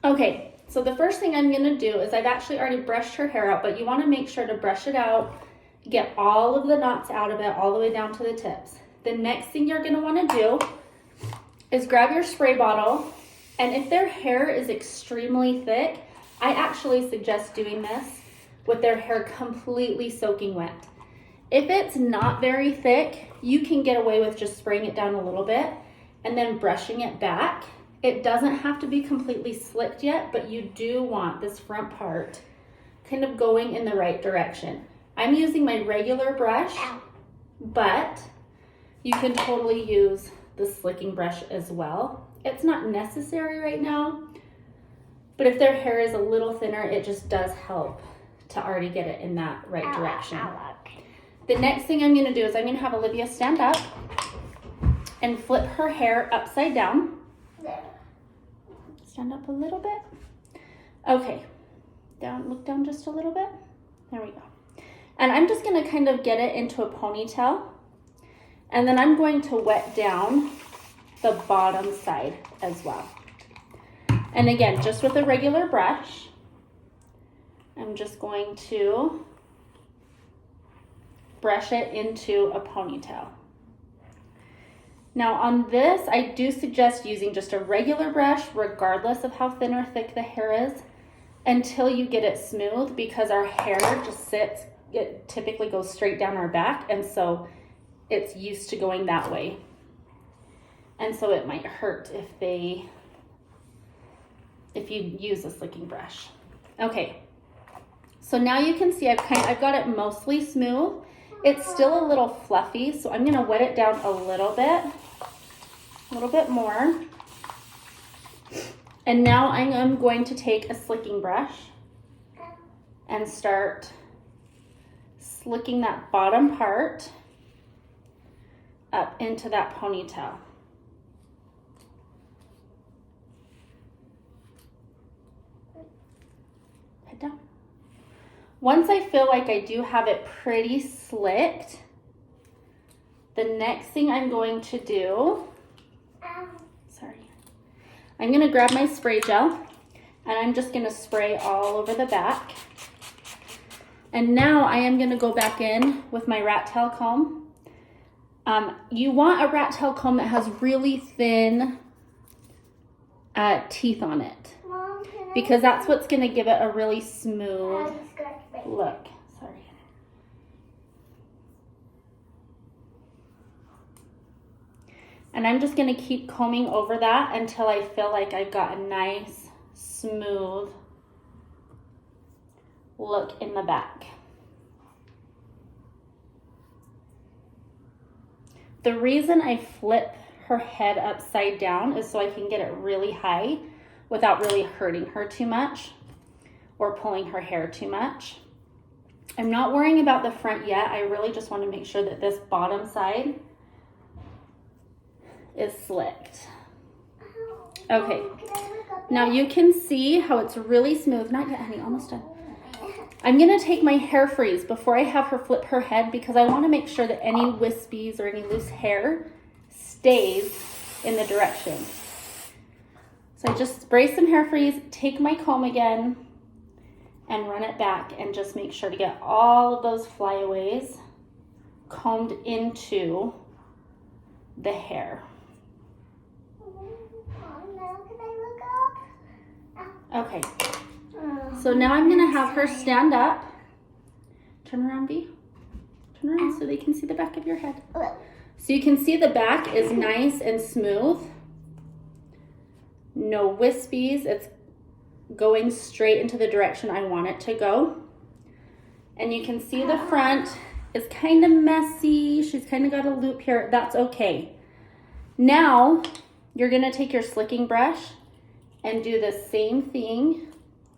Okay, so the first thing I'm gonna do is I've actually already brushed her hair out, but you wanna make sure to brush it out, get all of the knots out of it, all the way down to the tips. The next thing you're gonna wanna do is grab your spray bottle, and if their hair is extremely thick, I actually suggest doing this with their hair completely soaking wet. If it's not very thick, you can get away with just spraying it down a little bit and then brushing it back. It doesn't have to be completely slicked yet, but you do want this front part kind of going in the right direction. I'm using my regular brush, but you can totally use the slicking brush as well. It's not necessary right now, but if their hair is a little thinner, it just does help to already get it in that right direction. The next thing I'm gonna do is I'm gonna have Olivia stand up and flip her hair upside down. Stand up a little bit. Okay, down, look down just a little bit. There we go. And I'm just gonna kind of get it into a ponytail, and then I'm going to wet down the bottom side as well. And again, just with a regular brush, I'm just going to brush it into a ponytail. Now on this, I do suggest using just a regular brush, regardless of how thin or thick the hair is, until you get it smooth, because our hair just sits, it typically goes straight down our back, and so it's used to going that way. And so it might hurt if you use a slicking brush. Okay, so now you can see I've got it mostly smooth. It's still a little fluffy, so I'm gonna wet it down a little bit more. And now I am going to take a slicking brush and start slicking that bottom part up into that ponytail. Head down. Once I feel like I do have it pretty slicked, the next thing I'm going to do, I'm gonna grab my spray gel and I'm just gonna spray all over the back. And now I am gonna go back in with my rat tail comb. You want a rat tail comb that has really thin teeth on it, because that's what's gonna give it a really smooth look. Sorry. And I'm just gonna keep combing over that until I feel like I've got a nice, smooth look in the back. The reason I flip her head upside down is so I can get it really high without really hurting her too much or pulling her hair too much. I'm not worrying about the front yet. I really just want to make sure that this bottom side is slicked. Okay, now you can see how it's really smooth. Not yet, honey, almost done. I'm gonna take my hair freeze before I have her flip her head, because I wanna make sure that any wispies or any loose hair stays in the direction. So I just spray some hair freeze, take my comb again, and run it back, and just make sure to get all of those flyaways combed into the hair. Okay, so now I'm gonna have her stand up. Turn around, Bee. Turn around so they can see the back of your head. So you can see the back is nice and smooth. No wispies. It's going straight into the direction I want it to go. And you can see the front is kind of messy. She's kind of got a loop here. That's okay. Now you're gonna take your slicking brush and do the same thing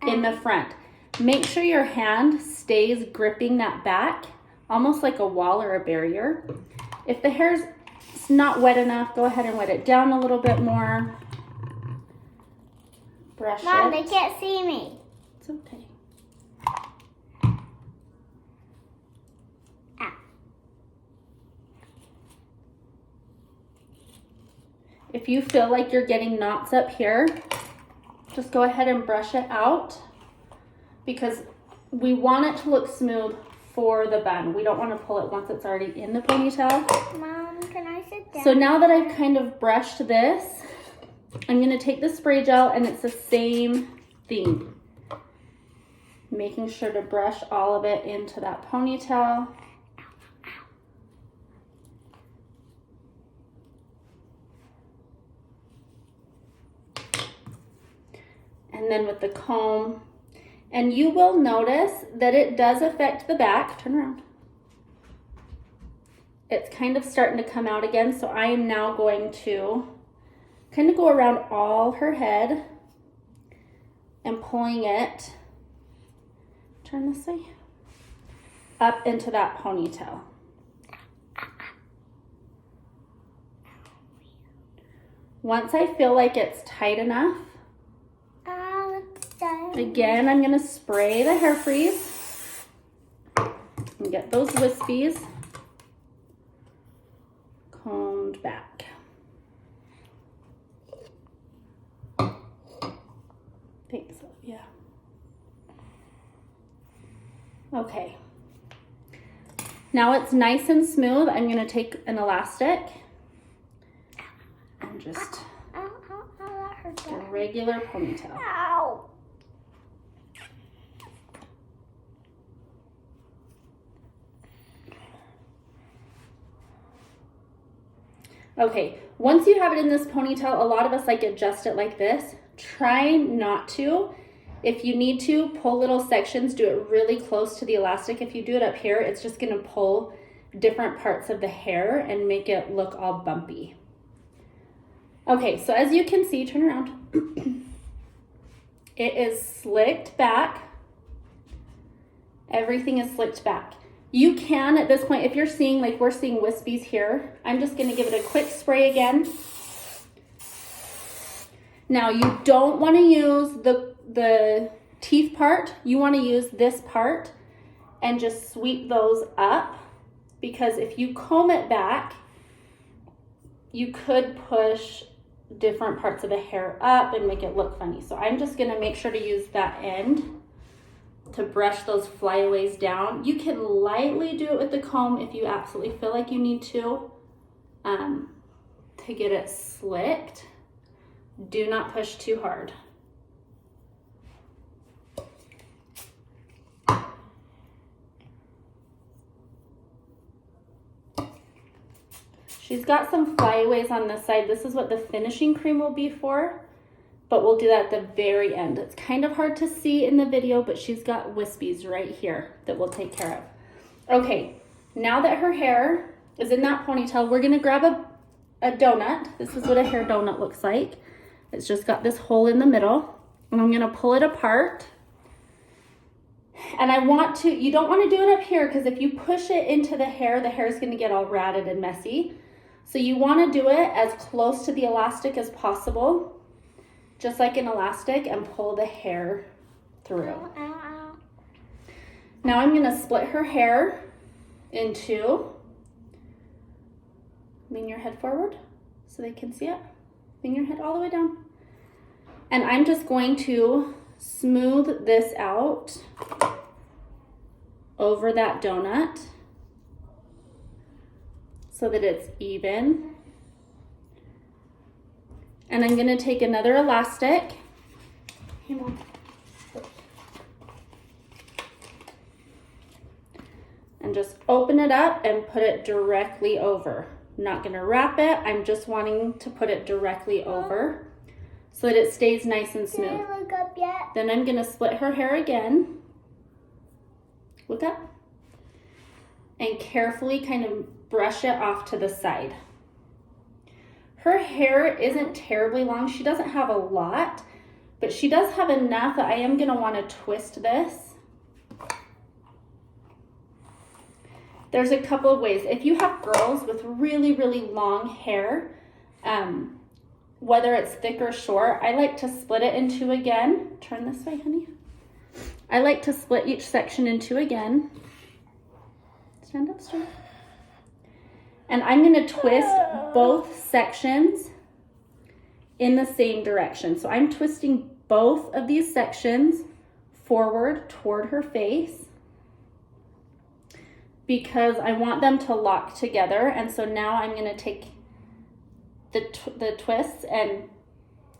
in the front. Make sure your hand stays gripping that back, almost like a wall or a barrier. If the hair's not wet enough, go ahead and wet it down a little bit more. Brush it. Mom, they can't see me. It's okay. If you feel like you're getting knots up here, just go ahead and brush it out because we want it to look smooth for the bun. We don't want to pull it once it's already in the ponytail. Mom, can I sit down? So now that I've kind of brushed this, I'm going to take the spray gel and it's the same thing. Making sure to brush all of it into that ponytail. And then with the comb, and you will notice that it does affect the back. Turn around. It's kind of starting to come out again, so I am now going to kind of go around all her head and pulling it, turn this way, up into that ponytail. Once I feel like it's tight enough, again, I'm going to spray the hair freeze and get those wispies combed back. Thanks, yeah. Okay. Now it's nice and smooth. I'm going to take an elastic and just a regular ponytail. Ow. Okay, once you have it in this ponytail, a lot of us like adjust it like this. Try not to. If you need to, pull little sections, do it really close to the elastic. If you do it up here, it's just gonna pull different parts of the hair and make it look all bumpy. Okay, so as you can see, turn around. It is slicked back. Everything is slicked back. You can, at this point, if you're seeing, like we're seeing wispies here, I'm just gonna give it a quick spray again. Now, you don't wanna use the teeth part. You wanna use this part and just sweep those up, because if you comb it back, you could push different parts of the hair up and make it look funny. So I'm just gonna make sure to use that end to brush those flyaways down. You can lightly do it with the comb if you absolutely feel like you need to get it slicked. Do not push too hard. She's got some flyaways on this side. This is what the finishing cream will be for, but we'll do that at the very end. It's kind of hard to see in the video, but she's got wispies right here that we'll take care of. Okay, now that her hair is in that ponytail, we're gonna grab a donut. This is what a hair donut looks like. It's just got this hole in the middle, and I'm gonna pull it apart. And you don't wanna do it up here, because if you push it into the hair is gonna get all ratted and messy. So you wanna do it as close to the elastic as possible, just like an elastic, and pull the hair through. Ow, ow, ow. Now I'm gonna split her hair in two. Lean your head forward so they can see it. Lean your head all the way down. And I'm just going to smooth this out over that donut so that it's even. And I'm gonna take another elastic. Hey, Mom. And just open it up and put it directly over. I'm not gonna wrap it, I'm just wanting to put it directly over so that it stays nice and smooth. Can I look up yet? Then I'm gonna split her hair again. Look up. And carefully kind of brush it off to the side. Her hair isn't terribly long. She doesn't have a lot, but she does have enough that I am gonna wanna twist this. There's a couple of ways. If you have girls with really, really long hair, whether it's thick or short, I like to split it in two again. Turn this way, honey. I like to split each section in two again. Stand up straight. And I'm gonna twist both sections in the same direction. So I'm twisting both of these sections forward toward her face because I want them to lock together. And so now I'm going to take the twists and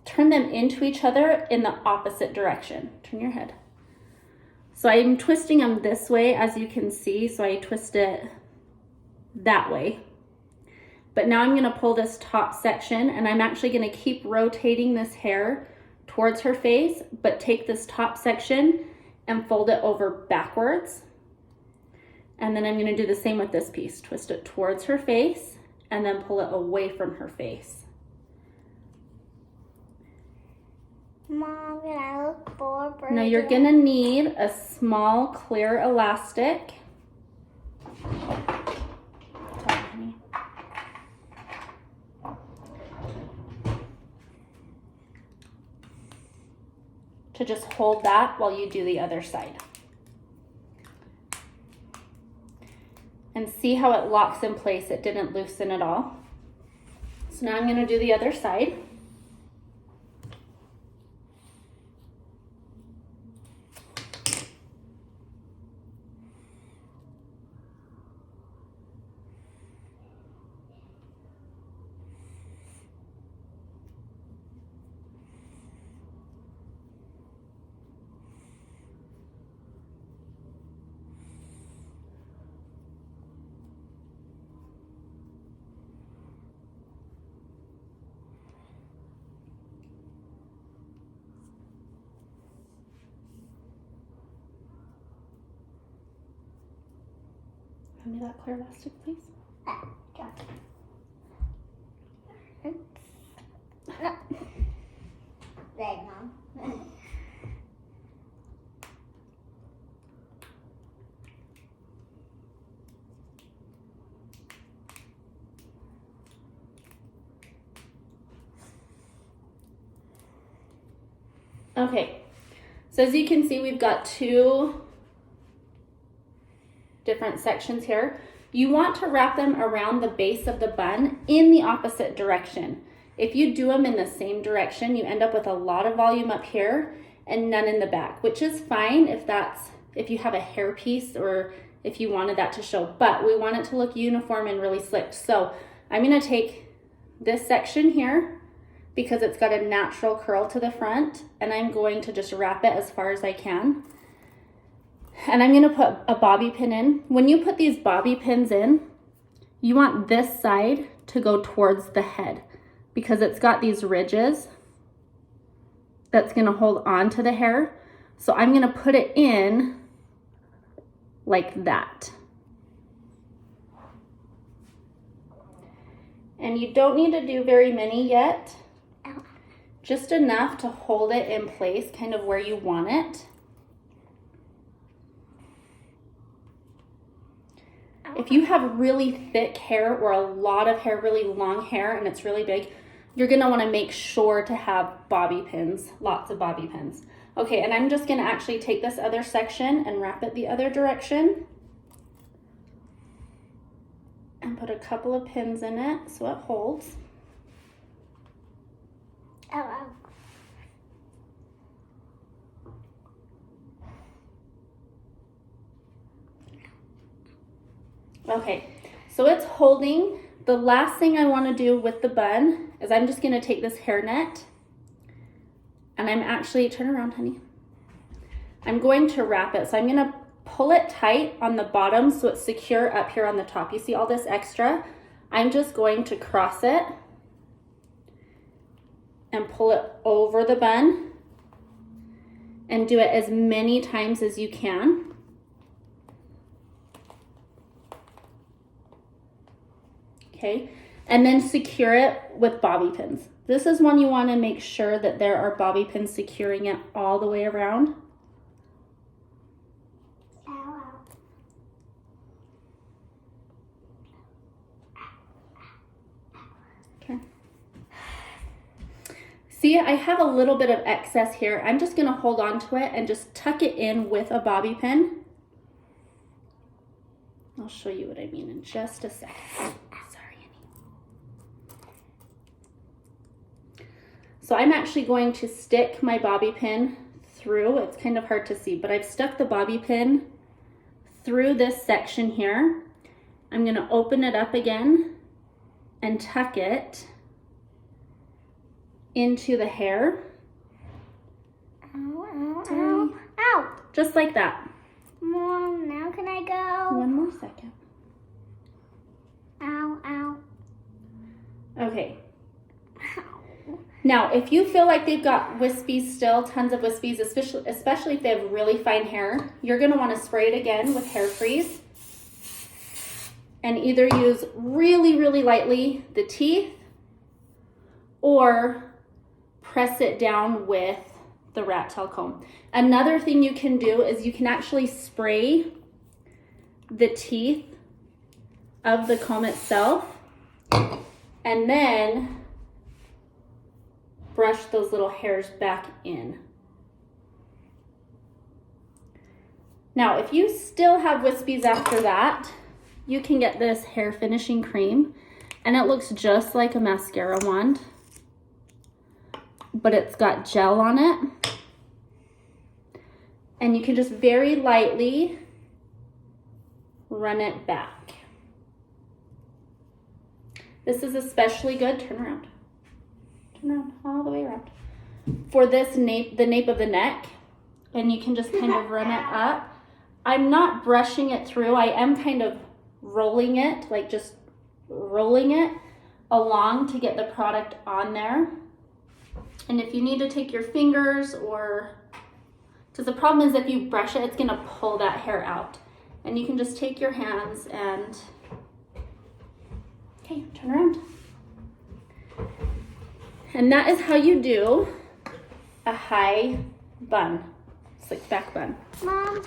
turn them into each other in the opposite direction. Turn your head. So I'm twisting them this way, as you can see. So I twist it that way. But now I'm going to pull this top section, and I'm actually going to keep rotating this hair towards her face, but take this top section and fold it over backwards. And then I'm going to do the same with this piece. Twist it towards her face and then pull it away from her face. Mom, can I look for a Now you're going to need a small clear elastic. Sorry, honey. To just hold that while you do the other side. And see how it locks in place. It didn't loosen at all. So now I'm going to do the other side. Hand me that clear elastic, please. There, Mom. Okay, so as you can see, we've got two different sections here. You want to wrap them around the base of the bun in the opposite direction. If you do them in the same direction, you end up with a lot of volume up here and none in the back, which is fine if you have a hair piece or if you wanted that to show, but we want it to look uniform and really slick. So I'm going to take this section here because it's got a natural curl to the front, and I'm going to just wrap it as far as I can. And I'm going to put a bobby pin in. When you put these bobby pins in, you want this side to go towards the head because it's got these ridges that's going to hold on to the hair. So I'm going to put it in like that. And you don't need to do very many yet. Just enough to hold it in place, kind of where you want it. If you have really thick hair or a lot of hair, really long hair, and it's really big, you're gonna wanna make sure to have bobby pins, lots of bobby pins. Okay, and I'm just gonna actually take this other section and wrap it the other direction. And put a couple of pins in it so it holds. Oh. Okay, so it's holding. The last thing I want to do with the bun is I'm just going to take this hairnet and I'm actually, turn around, honey. I'm going to wrap it. So I'm going to pull it tight on the bottom so it's secure up here on the top. You see all this extra? I'm just going to cross it and pull it over the bun and do it as many times as you can. Okay, and then secure it with bobby pins. This is one you want to make sure that there are bobby pins securing it all the way around. Okay. See, I have a little bit of excess here. I'm just going to hold on to it and just tuck it in with a bobby pin. I'll show you what I mean in just a second. So I'm actually going to stick my bobby pin through. It's kind of hard to see, but I've stuck the bobby pin through this section here. I'm going to open it up again and tuck it into the hair. Ow, ow, ow, ow. Just like that. Mom, now can I go? One more second. Ow, ow. Okay. Ow. Now, if you feel like they've got wispies still, tons of wispies, especially if they have really fine hair, you're going to want to spray it again with hair freeze. And either use really, really lightly the teeth or press it down with the rat tail comb. Another thing you can do is you can actually spray the teeth of the comb itself and then brush those little hairs back in. Now, if you still have wispies after that, you can get this hair finishing cream, and it looks just like a mascara wand, but it's got gel on it. And you can just very lightly run it back. This is especially good, turn around all the way around, for this the nape of the neck, and you can just kind of run it up. I'm not brushing it through, I am kind of rolling it, like just rolling it along to get the product on there. And if you need to take your fingers, or because the problem is if you brush it, it's gonna pull that hair out, and you can just take your hands and okay, turn around. And that is how you do a high bun, slicked back bun. Mom.